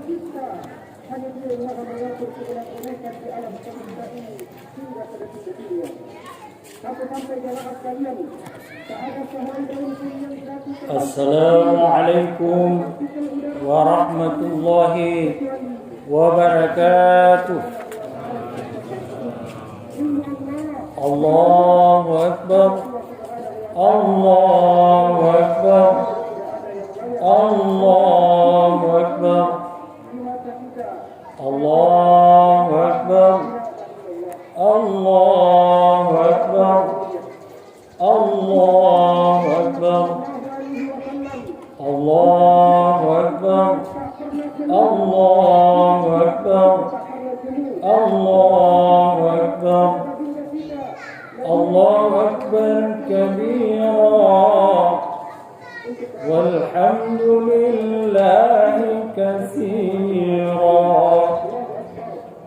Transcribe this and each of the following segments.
pencipta, hanya Dia yang maha mengatur segala keunikan di alam semesta ini hingga ke detik-detiknya. Sampai jamaah sekalian, Assalamualaikum warahmatullahi wabarakatuh. Allahu Akbar, Allahu Akbar, Allahu Akbar, Allahu Akbar, Allahu Akbar, Allahu Akbar, Allahu Akbar, Allahu Akbar, Allahu Akbar, Allahu Akbar kabira, walhamdulillahi katsira,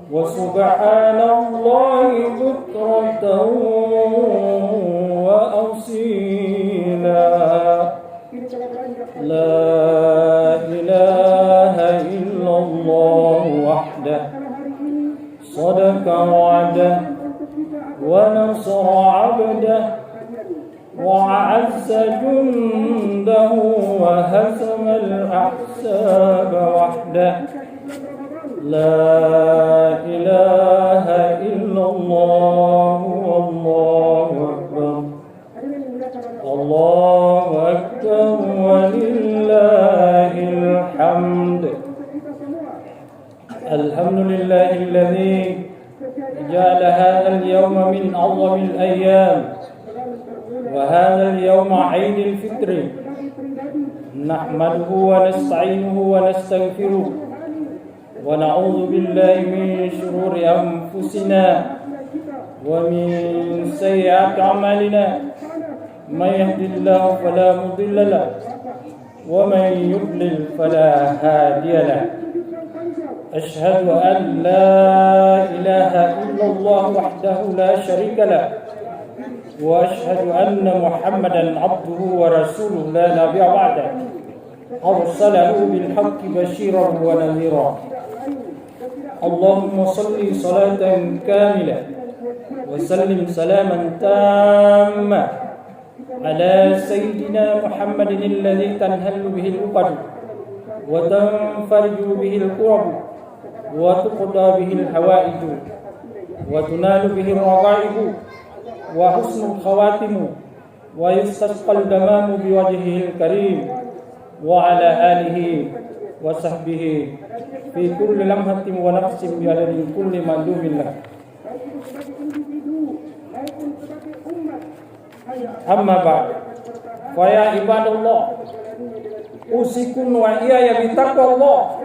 wa subhanallahi bukratan wa asila, la ilaha illallah wahdah, sadaqa wa'dah, wa nasra 'abdah, wa 'azza jundahu, wa hazama al-ahzab wahdah, la ilaha illallah, wallahu akbar, Allahu akbar, walillahil hamd. Alhamdulillahilladzi ja'ala hadzal yawma min a'zamil ayyam wa hadzal yawma 'aidil fitri. Nahmaduhu wa nasta'inuhu wa nastaghfiruh wa na'udzu billahi min shururi anfusina wa min sayyiati a'malina. May yahdihillahu fala mudilla lahu wa may yudlil fala hadiya lahu. Asyhadu an la ilaha illallah wahdahu la syarika lahu wa asyhadu anna Muhammadan abduhu wa rasuluhu la nabiyya ba'dahu. Arsalahu bil haqqi basyiran wa nadhira. Allahumma shalli salatan kamilah wa sallim salaman tamma ala sayyidina Muhammadin alladhi tanhallu bihi al-uqad wa tanfarju bihi al-qurab wa tuqda bihi al-hawaij wa tunalu bihi al-raghaib wa husnul khawatim wa yustasqal damamu biwajhihi al-karim wa ala alihi wa sahbihi fi kulli lamhatin wa nafsin bi adadin kulli mandumin lah. Amma ba'd, fa ya ibadallah, usikum wa iyaya bi taqwallah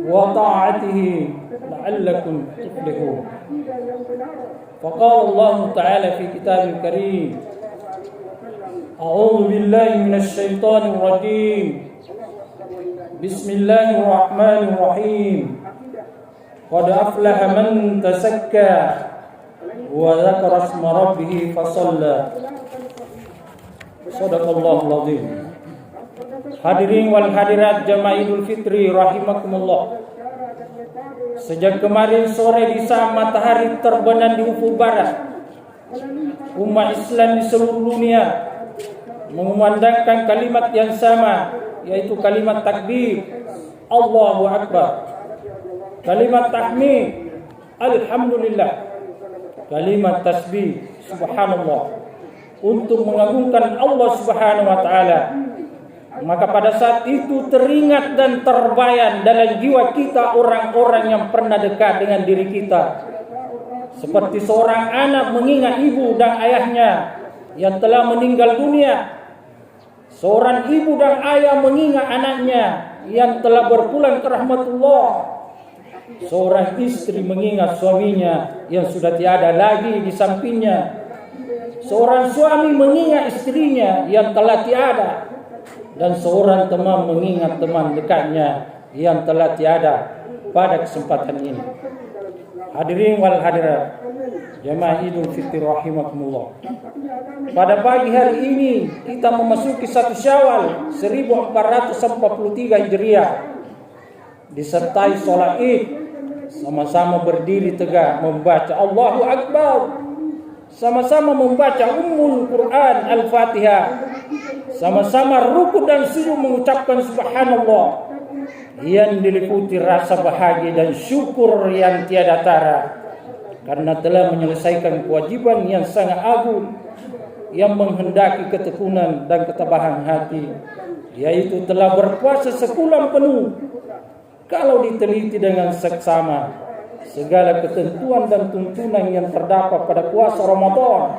wa ta'atihi la'allakum tuflihun. Faqala Allah ta'ala fi kitabil karim, a'udzu billahi minasy syaithanir rajim. Bismillahirrahmanirrahim. Qad aflaha man tazakka wa dzakara isma rabbih fasalla. Shadaqallahul azim. Hadirin wal hadirat jamaah Idul Fitri rahimakumullah. Sejak kemarin sore di saat matahari terbenam di ufuk barat, umat Islam di seluruh dunia mengumandangkan kalimat yang sama, yaitu kalimat takbir Allahu Akbar, kalimat tahmid Alhamdulillah, kalimat tasbih Subhanallah, untuk mengagungkan Allah Subhanahu wa taala. Maka pada saat itu teringat dan terbayang dalam jiwa kita orang-orang yang pernah dekat dengan diri kita, seperti seorang anak mengingat ibu dan ayahnya yang telah meninggal dunia, seorang ibu dan ayah mengingat anaknya yang telah berpulang ke rahmatullah, seorang istri mengingat suaminya yang sudah tiada lagi di sampingnya, seorang suami mengingat istrinya yang telah tiada, dan seorang teman mengingat teman dekatnya yang telah tiada pada kesempatan ini. Hadirin wal hadirat jamaah Idul Fitri rahimakumullah. Pada pagi hari ini kita memasuki 1 Syawal 1443 Hijriah. disertai sholat Id, sama-sama berdiri tegak membaca Allahu Akbar, sama-sama membaca Ummul Quran Al-Fatihah, sama-sama rukuk dan sujud mengucapkan subhanallah, yang diliputi rasa bahagia dan syukur yang tiada tara karena telah menyelesaikan kewajiban yang sangat agung yang menghendaki ketekunan dan ketabahan hati, yaitu telah berpuasa sebulan penuh. Kalau diteliti dengan seksama segala ketentuan dan tuntunan yang terdapat pada puasa Ramadan,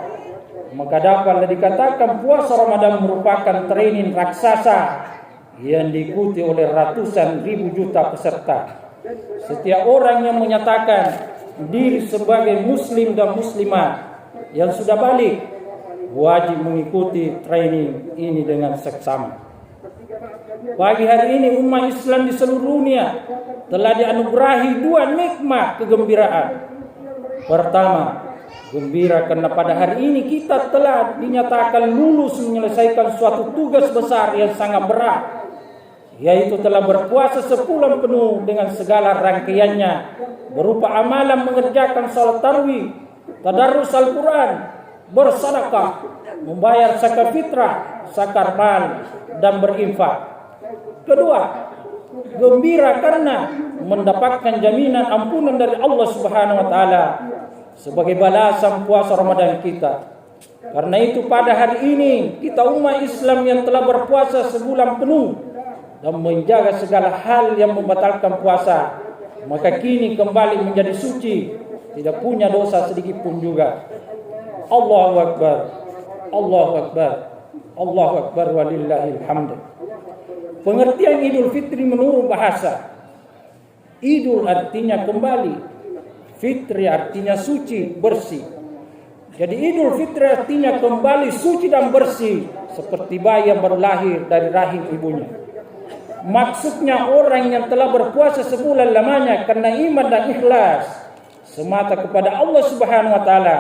maka dapatlah dikatakan puasa Ramadan merupakan training raksasa yang diikuti oleh ratusan ribu juta peserta. Setiap orang yang menyatakan diri sebagai muslim dan muslimah yang sudah balik wajib mengikuti training ini dengan seksama. Pagi hari ini umat Islam di seluruh dunia telah dianugerahi dua nikmat kegembiraan. Pertama, gembira karena pada hari ini kita telah dinyatakan lulus menyelesaikan suatu tugas besar yang sangat berat, yaitu telah berpuasa sebulan penuh dengan segala rangkaiannya berupa amalan mengerjakan salat tarawih, tadarus Al-Quran, bersedekah, membayar zakat fitrah, zakat mal, dan berinfak. Kedua, gembira karena mendapatkan jaminan ampunan dari Allah Subhanahu wa taala sebagai balasan puasa Ramadan kita. Karena itu pada hari ini kita umat Islam yang telah berpuasa sebulan penuh dan menjaga segala hal yang membatalkan puasa, maka kini kembali menjadi suci, tidak punya dosa sedikit pun juga. Allahu Akbar, Allahu Akbar, Allahu Akbar walillahil hamd. Pengertian Idul Fitri menurut bahasa. Idul artinya kembali, Fitri artinya suci, bersih. Jadi Idul Fitri artinya kembali suci dan bersih, seperti bayi yang baru lahir dari rahim ibunya. Maksudnya orang yang telah berpuasa sebulan lamanya karena iman dan ikhlas semata kepada Allah Subhanahu wa taala,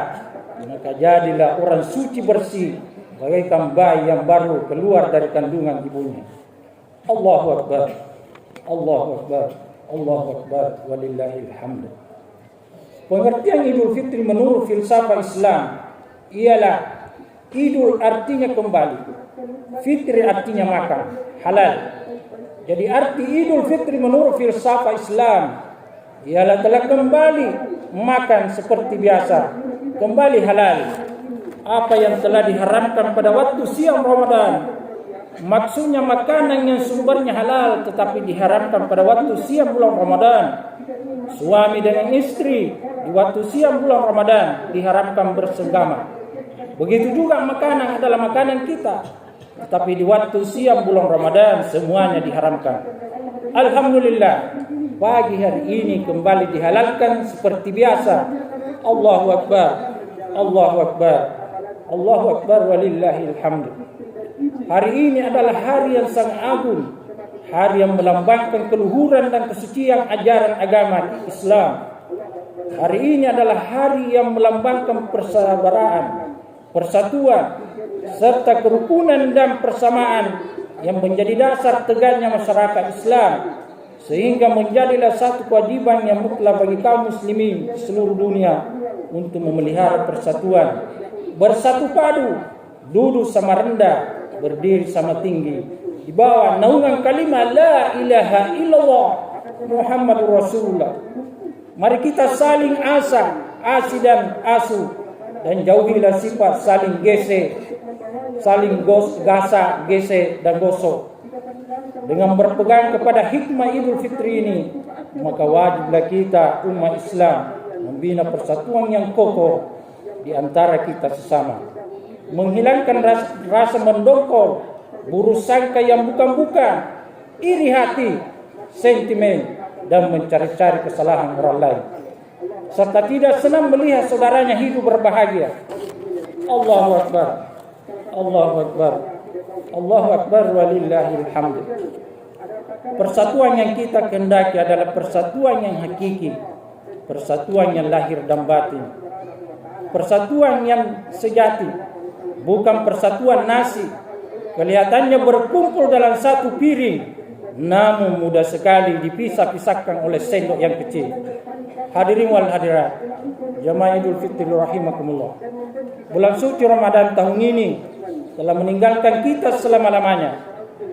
maka jadilah orang suci bersih bagaikan bayi yang baru keluar dari kandungan ibunya. Allahu Akbar, Allahu Akbar, Allahu Akbar walillahil hamd. Pengertian Idul Fitri menurut filsafat Islam ialah Idul artinya kembali, Fitri artinya makan, halal. Jadi arti Idul Fitri menurut filsafat Islam ialah telah kembali makan seperti biasa, kembali halal. Apa yang telah diharamkan pada waktu siang Ramadan, maksudnya makanan yang sumbernya halal tetapi diharamkan pada waktu siang bulan Ramadan. Suami dengan istri di waktu siang bulan Ramadan diharamkan bersenggama. Begitu juga makanan adalah makanan kita, tetapi di waktu siang bulan Ramadan semuanya diharamkan. Alhamdulillah, pagi hari ini kembali dihalalkan seperti biasa. Allahu Akbar, Allahu Akbar, Allahu Akbar walillahil hamd. Hari ini adalah hari yang sangat agung, hari yang melambangkan keluhuran dan kesucian ajaran agama Islam. Hari ini adalah hari yang melambangkan persabaran, persatuan, serta kerukunan dan persamaan yang menjadi dasar tegaknya masyarakat Islam, sehingga menjadilah satu kewajiban yang mutlak bagi kaum muslimin di seluruh dunia untuk memelihara persatuan, bersatu padu, duduk sama rendah, berdiri sama tinggi di bawah naungan kalimat la ilaha illallah Muhammadur Rasulullah. Mari kita saling asi dan asu, dan jauhilah sifat saling gese, saling gasa, gese dan gosok. Dengan berpegang kepada hikmah Idul Fitri ini, maka wajiblah kita umat Islam membina persatuan yang kokoh di antara kita sesama, menghilangkan rasa mendongkol, buruk sangka yang bukan-bukan, iri hati, sentimen, dan mencari-cari kesalahan orang lain, serta tidak senang melihat saudaranya hidup berbahagia. Allahu Akbar, Allahu Akbar, Allahu Akbar walillahil hamd. Persatuan yang kita kehendaki adalah persatuan yang hakiki, persatuan yang lahir dan batin, persatuan yang sejati, bukan persatuan nasi. Kelihatannya berkumpul dalam satu piring, namun mudah sekali dipisah-pisahkan oleh sendok yang kecil. Hadirin wal hadirat, jamaah Idul Fitri rahimakumullah. Bulan suci Ramadan tahun ini telah meninggalkan kita selama-lamanya.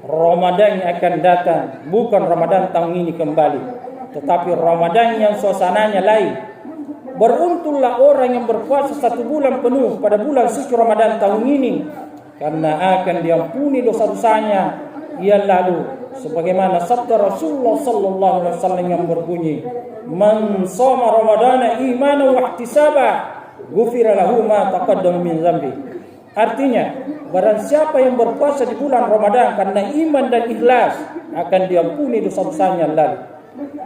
Ramadan yang akan datang bukan Ramadan tahun ini kembali, tetapi Ramadan yang suasananya lain. Beruntunglah orang yang berpuasa 1 bulan penuh pada bulan suci Ramadan tahun ini, karena akan diampuni dosa-dosanya yang lalu, sebagaimana sabda Rasulullah sallallahu alaihi wasallam yang berbunyi, "Man shoma Ramadana imanan wa ihtisaba, ghufira lahu ma taqaddama min dzambi." Artinya, barang siapa yang berpuasa di bulan Ramadan karena iman dan ikhlas, akan diampuni dosa-dosanya yang lalu.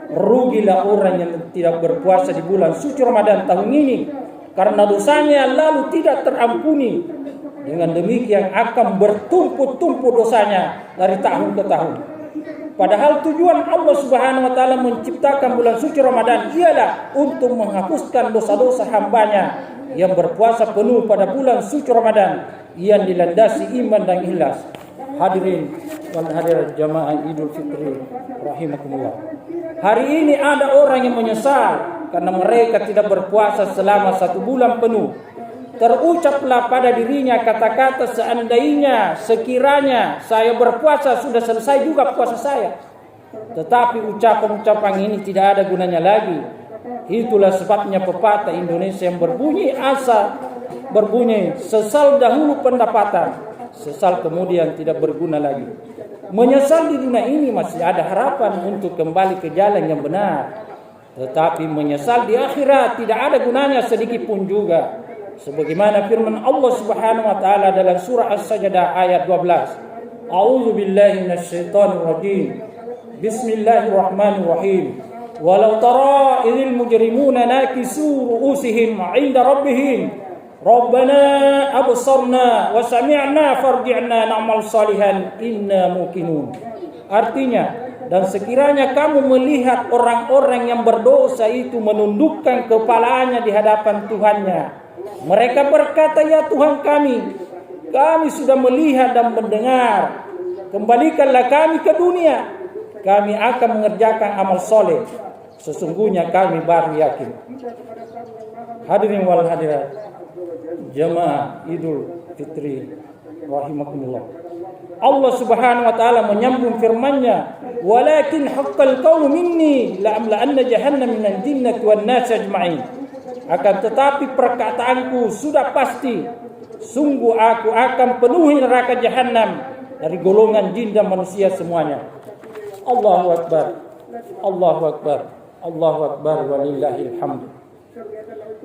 Rugilah orang yang tidak berpuasa di bulan suci Ramadan tahun ini karena dosanya yang lalu tidak terampuni. Dengan demikian akan bertumpuk-tumpuk dosanya dari tahun ke tahun. Padahal tujuan Allah Subhanahu wa taala menciptakan bulan suci Ramadan ialah untuk menghapuskan dosa-dosa hambanya yang berpuasa penuh pada bulan suci Ramadan yang dilandasi iman dan ikhlas. Hadirin wal hadirat jamaah Idul Fitri rahimakumullah. Hari ini ada orang yang menyesal karena mereka tidak berpuasa selama 1 bulan penuh. Terucaplah pada dirinya kata-kata seandainya, sekiranya saya berpuasa sudah selesai juga puasa saya. Tetapi ucapan-ucapan ini tidak ada gunanya lagi. Itulah sebabnya pepatah Indonesia yang berbunyi sesal dahulu pendapatan, sesal kemudian tidak berguna lagi. Menyesal di dunia ini masih ada harapan untuk kembali ke jalan yang benar. Tetapi menyesal di akhirat tidak ada gunanya sedikit pun juga. Sebagaimana firman Allah Subhanahu wa taala dalam surah As-Sajdah ayat 12. A'udzu billahi minasyaitonir rajim. Bismillahirrahmanirrahim. Walau tara idhil mujrimuna nakisu ru'usihim 'inda rabbihim Rabbana absarna wa sami'na farji'na na'mal salihan inna muqinun. Artinya, dan sekiranya kamu melihat orang-orang yang berdosa itu menundukkan kepalanya di hadapan Tuhannya, mereka berkata, "Ya Tuhan kami sudah melihat dan mendengar. Kembalikanlah kami ke dunia. Kami akan mengerjakan amal soleh. Sesungguhnya kami baru yakin." Hadirin wal hadirat, jamaah Idul Fitri rahimakumullah. Allah Subhanahu wa taala menyambung firman-Nya, "Walakin haqqal qaulu minni la'amla'anna jahannama minal jinnati wan nasi ajma'in." Akan tetapi perkataanku sudah pasti, sungguh aku akan penuhi neraka jahanam dari golongan jin dan manusia semuanya. Allahu akbar. Allahu akbar. Allahu akbar walillahil hamd.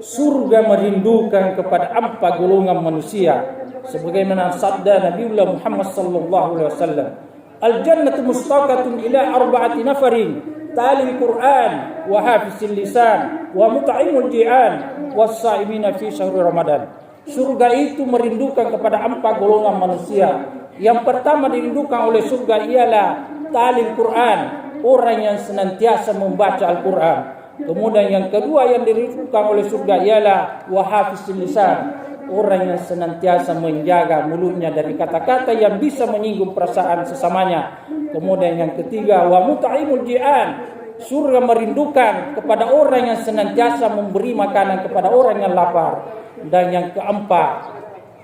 Surga merindukan kepada 4 golongan manusia sebagaimana sabda Nabiullah Muhammad sallallahu alaihi wasallam, "Al-jannatu mustaqatun ila 4 nafarin, talil Qur'an wa hafizil lisan wa mut'imul ji'an was-sha'imina fi syahr Ramadan." Surga itu merindukan kepada 4 golongan manusia. Yang pertama dirindukan oleh surga ialah talil Qur'an, orang yang senantiasa membaca Al-Qur'an. Kemudian yang kedua yang dirindukan oleh surga ialah wahafizil lisan, orang yang senantiasa menjaga mulutnya dari kata-kata yang bisa menyinggung perasaan sesamanya. Kemudian yang ketiga wa mut'imul ji'an, surga merindukan kepada orang yang senantiasa memberi makanan kepada orang yang lapar. Dan yang keempat,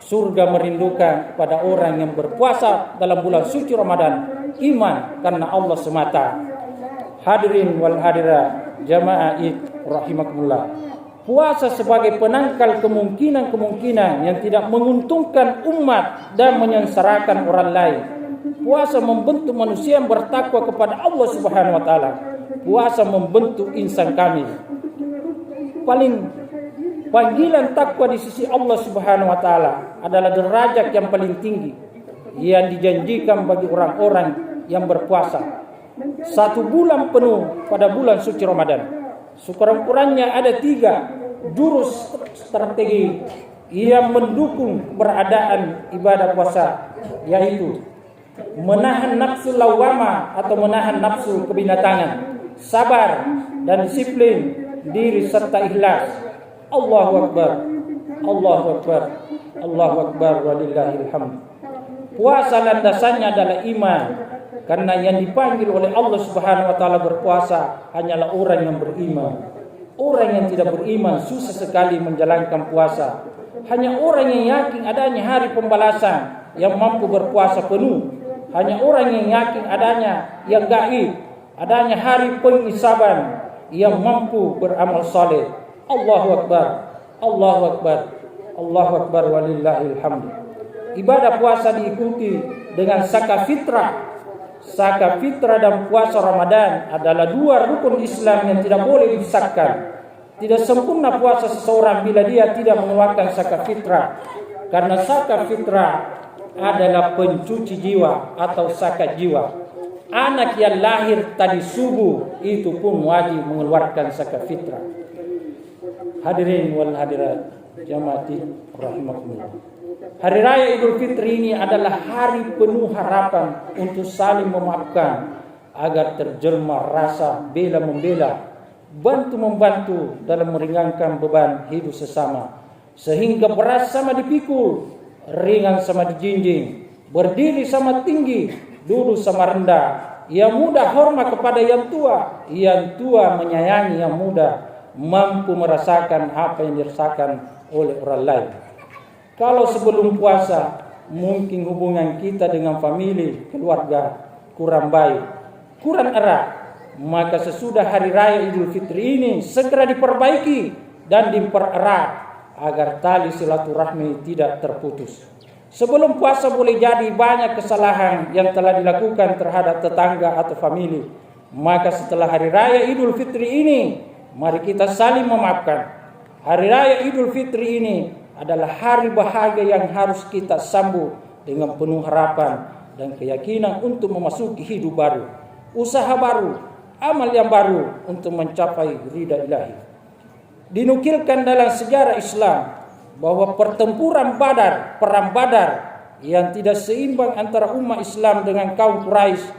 surga merindukan kepada orang yang berpuasa dalam bulan suci Ramadan, iman karena Allah semata. Hadirin wal hadirat jamaah rahimakumullah. Puasa sebagai penangkal kemungkinan-kemungkinan yang tidak menguntungkan umat dan menyengsarakan orang lain. Puasa membentuk manusia yang bertakwa kepada Allah Subhanahu wa taala. Puasa membentuk insan kamil. Panggilan takwa di sisi Allah Subhanahu wa taala adalah derajat yang paling tinggi yang dijanjikan bagi orang-orang yang berpuasa 1 bulan penuh pada bulan suci Ramadan. Sekurang-kurangnya ada 3 jurus strategi yang mendukung keberadaan ibadah puasa, yaitu menahan nafsu lawama atau menahan nafsu kebinatangan, sabar dan disiplin diri serta ikhlas. Allahu akbar. Allahu akbar. Allahu akbar walillahil hamd. Puasa landasannya adalah iman. Karena yang dipanggil oleh Allah Subhanahu wa taala berpuasa hanyalah orang yang beriman. Orang yang tidak beriman susah sekali menjalankan puasa. Hanya orang yang yakin adanya hari pembalasan yang mampu berpuasa penuh. Hanya orang yang yakin adanya yang gaib, adanya hari penghisaban yang mampu beramal saleh. Allahu akbar. Allahu akbar. Allahu akbar walillahil hamd. Ibadah puasa diikuti dengan zakat fitrah. Zakat fitrah dan puasa Ramadan adalah dua rukun Islam yang tidak boleh dipisahkan. Tidak sempurna puasa seseorang bila dia tidak mengeluarkan zakat fitrah. Karena zakat fitrah adalah pencuci jiwa atau zakat jiwa. Anak yang lahir tadi subuh itu pun wajib mengeluarkan zakat fitrah. Hadirin wal hadirat jamaati rahimakumullah. Hari Raya Idul Fitri ini adalah hari penuh harapan untuk saling memaafkan agar terjelma rasa bela-membela, bantu-membantu dalam meringankan beban hidup sesama. Sehingga berat sama dipikul, ringan sama dijinjing, berdiri sama tinggi, duduk sama rendah. Yang muda hormat kepada yang tua menyayangi yang muda, mampu merasakan apa yang dirasakan oleh orang lain. Kalau sebelum puasa mungkin hubungan kita dengan famili, keluarga kurang baik, kurang erat, maka sesudah hari raya Idul Fitri ini segera diperbaiki dan dipererat agar tali silaturahmi tidak terputus. Sebelum puasa boleh jadi banyak kesalahan yang telah dilakukan terhadap tetangga atau famili. Maka setelah hari raya Idul Fitri ini, mari kita saling memaafkan. Hari raya Idul Fitri ini adalah hari bahagia yang harus kita sambut dengan penuh harapan dan keyakinan untuk memasuki hidup baru, usaha baru, amal yang baru untuk mencapai ridha ilahi. Dinukilkan dalam sejarah Islam bahwa pertempuran Badar, perang Badar yang tidak seimbang antara umat Islam dengan kaum Quraisy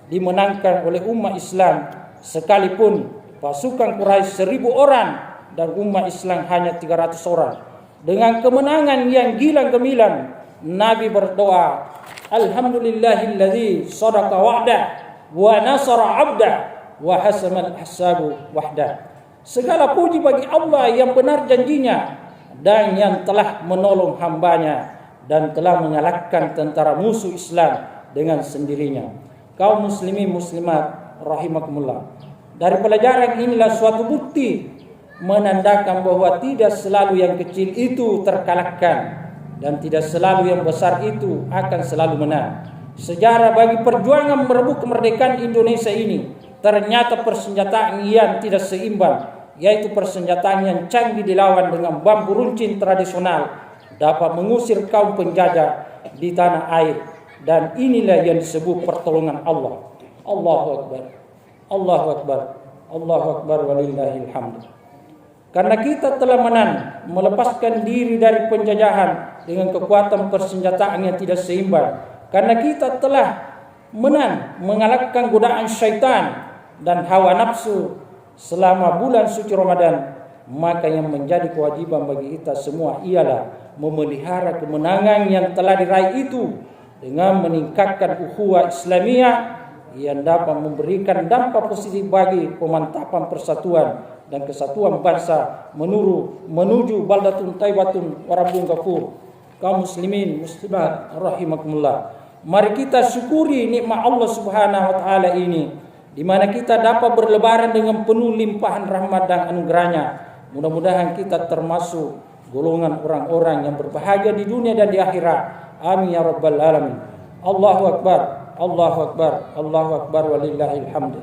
dimenangkan oleh umat Islam, sekalipun pasukan Quraisy 1000 orang dan umat Islam hanya 300 orang. Dengan kemenangan yang gilang gemilang, Nabi berdoa, Alhamdulillahilladzi sadaqa wa'da wa nasara 'abda wa hasamal hisabu wahda. Segala puji bagi Allah yang benar janjinya dan yang telah menolong hambanya dan telah mengalahkan tentara musuh Islam dengan sendirinya. Kaum muslimin muslimat rahimakumullah. Dari pelajaran inilah suatu bukti menandakan bahwa tidak selalu yang kecil itu terkalahkan dan tidak selalu yang besar itu akan selalu menang. Sejarah bagi perjuangan merebut kemerdekaan Indonesia ini ternyata persenjataan yang tidak seimbang, yaitu persenjataan yang canggih dilawan dengan bambu runcing tradisional dapat mengusir kaum penjajah di tanah air, dan inilah yang disebut pertolongan Allah. Allahu akbar. Allahu akbar. Allahu akbar walillahil hamd. Karena kita telah menang melepaskan diri dari penjajahan dengan kekuatan persenjataan yang tidak seimbang. Karena kita telah menang mengalahkan godaan syaitan dan hawa nafsu selama bulan suci Ramadan, maka yang menjadi kewajiban bagi kita semua ialah memelihara kemenangan yang telah diraih itu dengan meningkatkan ukhuwah Islamiyah yang dapat memberikan dampak positif bagi pemantapan persatuan dan kesatuan bangsa menuju baldatun taibatun warabun ghafur. Kaum muslimin muslimat rahimakumullah, mari kita syukuri nikmat Allah Subhanahu wa taala ini, di mana kita dapat berlebaran dengan penuh limpahan rahmat dan anugerahnya. Mudah-mudahan kita termasuk golongan orang-orang yang berbahagia di dunia dan di akhirat. Amin ya rabbal alamin. Allahu akbar. Allahu akbar. Allahu akbar walillahil hamd.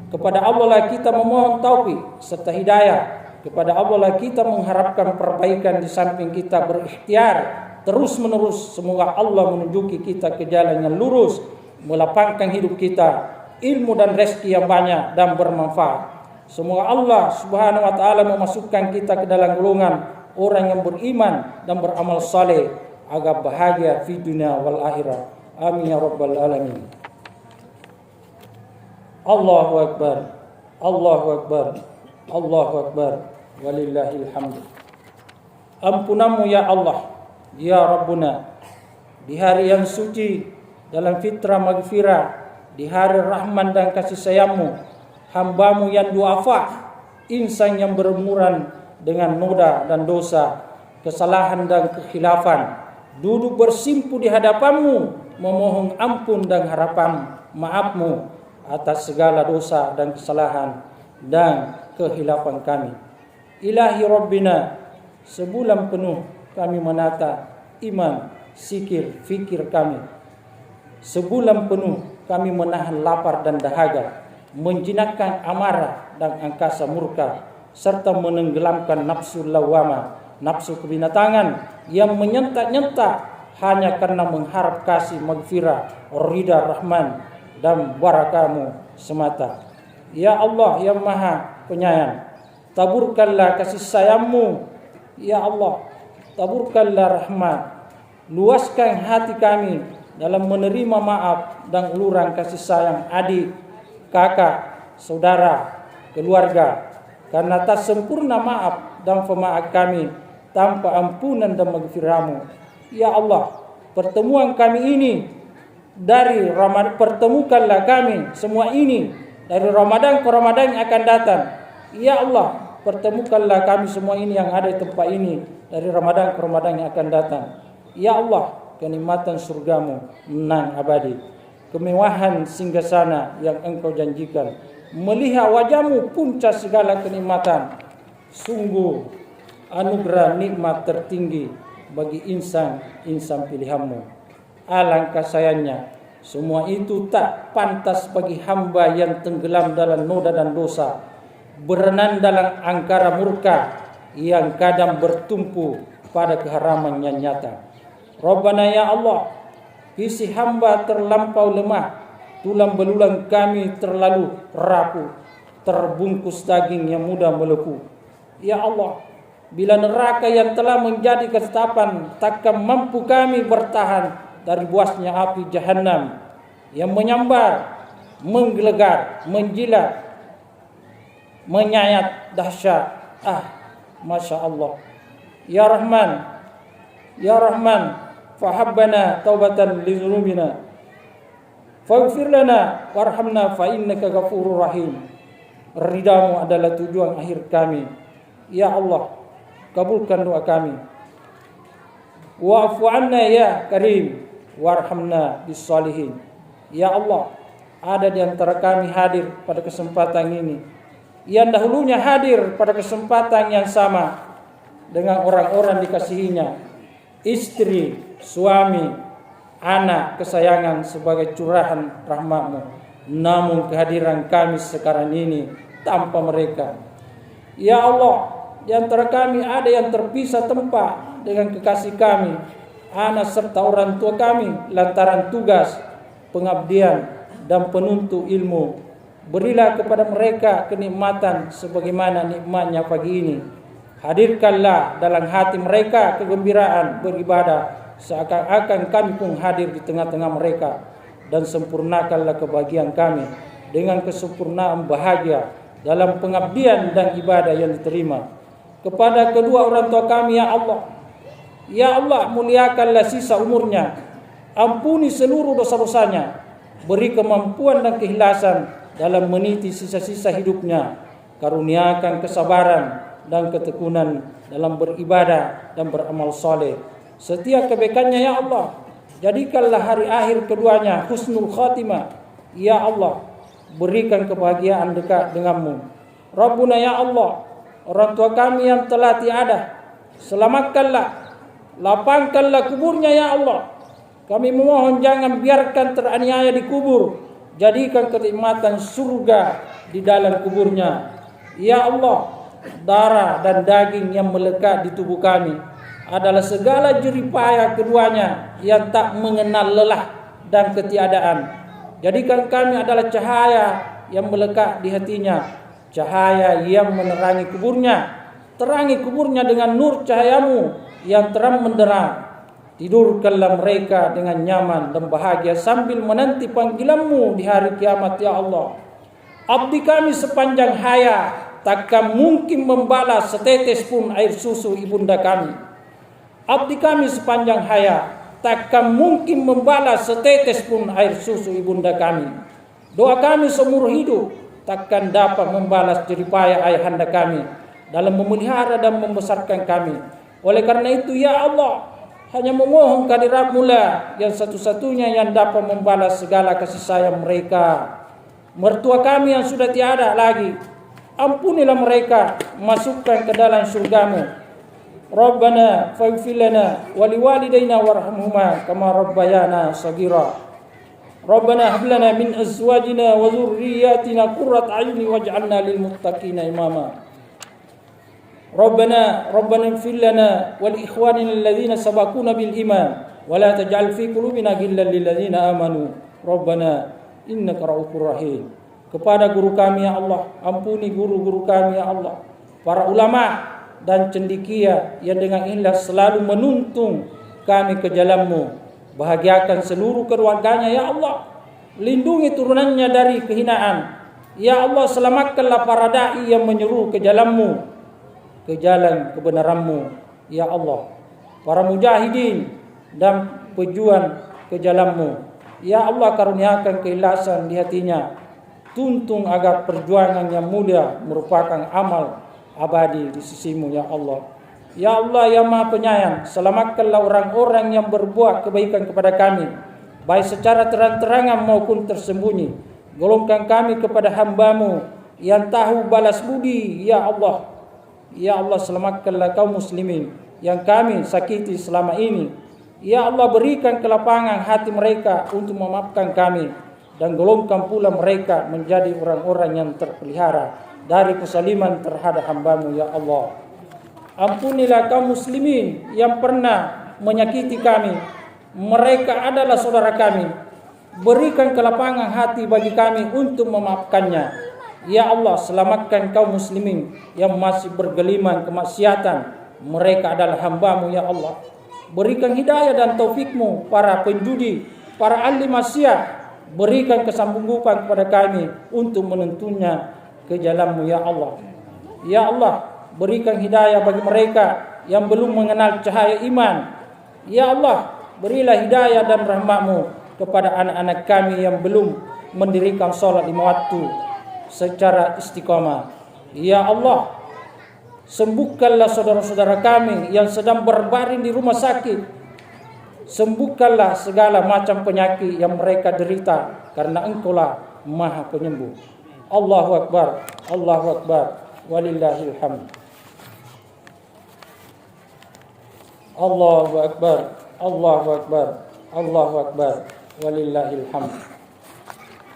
Kepada Allah lah kita memohon taufik serta hidayah. Kepada Allah lah kita mengharapkan perbaikan, di samping kita berikhtiar terus menerus. Semoga Allah menunjuki kita ke jalan yang lurus, melapangkan hidup kita, ilmu dan rezeki yang banyak dan bermanfaat. Semoga Allah Subhanahu wa taala memasukkan kita ke dalam golongan orang yang beriman dan beramal saleh agar bahagia di dunia wal akhirah. Amin ya rabbal alamin. Allahu akbar. Allahu akbar. Allahu akbar. Walillahil hamd. Ampunanmu ya Allah, ya Rabbuna, di hari yang suci, dalam fitrah maghfirah, di hari rahman dan kasih sayangmu, hambamu yang duafa, insan yang berumuran dengan noda dan dosa, kesalahan dan kekhilafan, duduk bersimpu di hadapanmu, memohon ampun dan harapan maafmu atas segala dosa dan kesalahan dan kekhilafan kami. Ilahi Rabbina, sebulan penuh kami menata iman, zikir, fikir kami. Sebulan penuh kami menahan lapar dan dahaga, menjinakkan amarah dan angkasa murka, serta menenggelamkan nafsu lawama, nafsu kebinatangan yang menyentak-nyentak hanya karena mengharap kasih maghfirah, ridha rahman dan barakahmu semata. Ya Allah yang maha penyayang, taburkanlah kasih sayangmu. Ya Allah, taburkanlah rahmat, luaskan hati kami dalam menerima maaf dan uluran kasih sayang adik, kakak, saudara, keluarga, karena tak sempurna maaf dan pemaaf kami tanpa ampunan dan maghfirahmu. Ya Allah, pertemuan kami ini dari Ramadan, pertemukanlah kami semua ini dari Ramadan ke Ramadan yang akan datang. Ya Allah, pertemukanlah kami semua ini yang ada di tempat ini dari Ramadan ke Ramadan yang akan datang. Ya Allah, kenikmatan surgamu menang abadi, kemewahan singgasana yang engkau janjikan, melihat wajahmu puncak segala kenikmatan. Sungguh anugerah nikmat tertinggi bagi insan pilihanmu. Alangkah sayangnya semua itu tak pantas bagi hamba yang tenggelam dalam noda dan dosa, berenang dalam angkara murka yang kadang bertumpu pada keharaman yang nyata. Rabbana ya Allah, isi hamba terlampau lemah, tulang belulang kami terlalu rapuh, terbungkus daging yang mudah melepuh. Ya Allah, bila neraka yang telah menjadi ketetapan takkan mampu kami bertahan dari buasnya api Jahannam yang menyambar, menggelegar, menjilat, menyayat dahsyat. Masya Allah. Ya Rahman, Ya Rahman, fahabbana taubatan li dzunubina, faghfir lana warhamna fa innaka ghafurur rahim. Ridamu adalah tujuan akhir kami. Ya Allah, kabulkan doa kami. Wa'fu anna ya Karim warhamna bis salihin. Ya Allah, ada di antara kami hadir pada kesempatan ini yang dahulunya hadir pada kesempatan yang sama dengan orang-orang dikasihinya, istri, suami, anak kesayangan sebagai curahan rahmatmu. Namun kehadiran kami sekarang ini tanpa mereka. Ya Allah, di antara kami ada yang terpisah tempat dengan kekasih kami, anak serta orang tua kami lantaran tugas, pengabdian dan penuntut ilmu. Berilah kepada mereka kenikmatan sebagaimana nikmatnya pagi ini. Hadirkanlah dalam hati mereka kegembiraan beribadah seakan-akan kami pun hadir di tengah-tengah mereka, dan sempurnakanlah kebahagiaan kami dengan kesempurnaan bahagia dalam pengabdian dan ibadah yang diterima. Kepada kedua orang tua kami ya Allah, ya Allah, muliakanlah sisa umurnya, ampuni seluruh dosa-dosanya, beri kemampuan dan keikhlasan dalam meniti sisa-sisa hidupnya, karuniakan kesabaran dan ketekunan dalam beribadah dan beramal soleh. Setiap kebaikannya ya Allah, jadikanlah hari akhir keduanya husnul khatimah. Ya Allah, berikan kebahagiaan dekat denganmu. Rabbuna ya Allah, orang tua kami yang telah tiada, selamatkanlah, lapangkanlah kuburnya ya Allah. Kami memohon jangan biarkan teraniaya di kubur, jadikan kenikmatan surga di dalam kuburnya. Ya Allah, darah dan daging yang melekat di tubuh kami adalah segala jerih payah keduanya yang tak mengenal lelah dan ketiadaan. Jadikan kami adalah cahaya yang melekat di hatinya, cahaya yang menerangi kuburnya. Terangi kuburnya dengan nur cahayamu yang terang menderang. Tidurkanlah mereka dengan nyaman dan bahagia sambil menanti panggilanmu di hari kiamat ya Allah. Abdi kami sepanjang hayat takkan mungkin membalas setetes pun air susu ibunda kami. Abdi kami sepanjang hayat takkan mungkin membalas setetes pun air susu ibunda kami. Doa kami seumur hidup takkan dapat membalas jeripaya ayahanda kami dalam memelihara dan membesarkan kami. Oleh karena itu ya Allah, hanya memohon kehadirat-Mu lah yang satu-satunya yang dapat membalas segala kasih sayang mereka. Mertua kami yang sudah tiada lagi, ampunilah mereka, masukkan ke dalam surga-Mu. Rabbana faghfir lana wa liwalidayna warhamhuma kama rabbayana shaghira. Rabbana hab lana min azwajina wa dhurriyyatina qurrata a'yunin waj'alna lil muttaqina imama. Rabbana ighfir lana wa li ikhwanina alladhina sabaquna bil iman wa la taj'al fi qulubina ghillan lil ladzina amanu. Rabbana innaka ra'ufur rahim. Kepada guru kami ya Allah, ampuni guru-guru kami ya Allah, para ulama dan cendekia yang dengan ikhlas selalu menuntun kami ke jalan-Mu. Bahagiakan seluruh keluarganya ya Allah, lindungi turunannya dari kehinaan ya Allah. Selamatkanlah para dai yang menyeru ke jalan-Mu, ke jalan kebenaran-Mu ya Allah. Para mujahidin dan pejuang ke jalan-Mu ya Allah, karuniakan keikhlasan di hatinya. Tuntun agar perjuangan yang mulia merupakan amal abadi di sisi-Mu ya Allah. Ya Allah yang Maha Penyayang, selamatkanlah orang-orang yang berbuat kebaikan kepada kami, baik secara terang-terangan maupun tersembunyi. Golongkan kami kepada hamba-Mu yang tahu balas budi ya Allah. Ya Allah, selamatkanlah kaum muslimin yang kami sakiti selama ini. Ya Allah, berikan kelapangan hati mereka untuk memaafkan kami, dan golongkan pula mereka menjadi orang-orang yang terpelihara dari kesaliman terhadap hamba-Mu ya Allah. Ampunilah kaum muslimin yang pernah menyakiti kami, mereka adalah saudara kami. Berikan kelapangan hati bagi kami untuk memaafkannya. Ya Allah, selamatkan kaum muslimin yang masih bergelimang kemaksiatan, mereka adalah hamba-Mu ya Allah. Berikan hidayah dan taufik-Mu para penjudi, para ahli maksiat. Berikan kesanggupan kepada kami untuk menuntunnya ke jalan-Mu ya Allah. Ya Allah, berikan hidayah bagi mereka yang belum mengenal cahaya iman. Ya Allah, berilah hidayah dan rahmat-Mu kepada anak-anak kami yang belum mendirikan sholat 5 waktu secara istiqamah. Ya Allah, sembuhkanlah saudara-saudara kami yang sedang berbaring di rumah sakit. Sembuhkanlah segala macam penyakit yang mereka derita, karena Engkau-lah Maha Penyembuh. Allahu Akbar, Allahu Akbar, walillahil hamd. Allahu Akbar, Allahu Akbar, Allahu Akbar, walillahil hamd.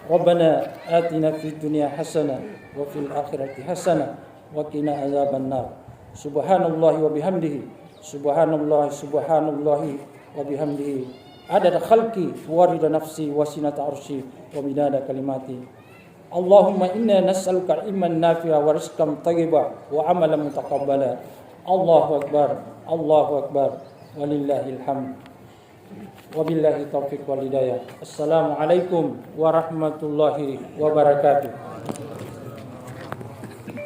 Rabbana atina fid dunya hasanah wa fil akhirati hasanah wa qina adzabannar. Subhanallahi wa bihamdihi, subhanallah, subhanallahi wa bihamdihi, adada khalqi wa rida nafsi wa sinata arsy wa midada kalimati. Allahumma inna nas'aluka ilman nafi'a wa rizqan thayyiba wa amalan mutaqabbala. Allahu akbar, Allahu akbar, walillahil hamd. Wabillahi taufiq wal hidayah. Assalamualaikum warahmatullahi wabarakatuh.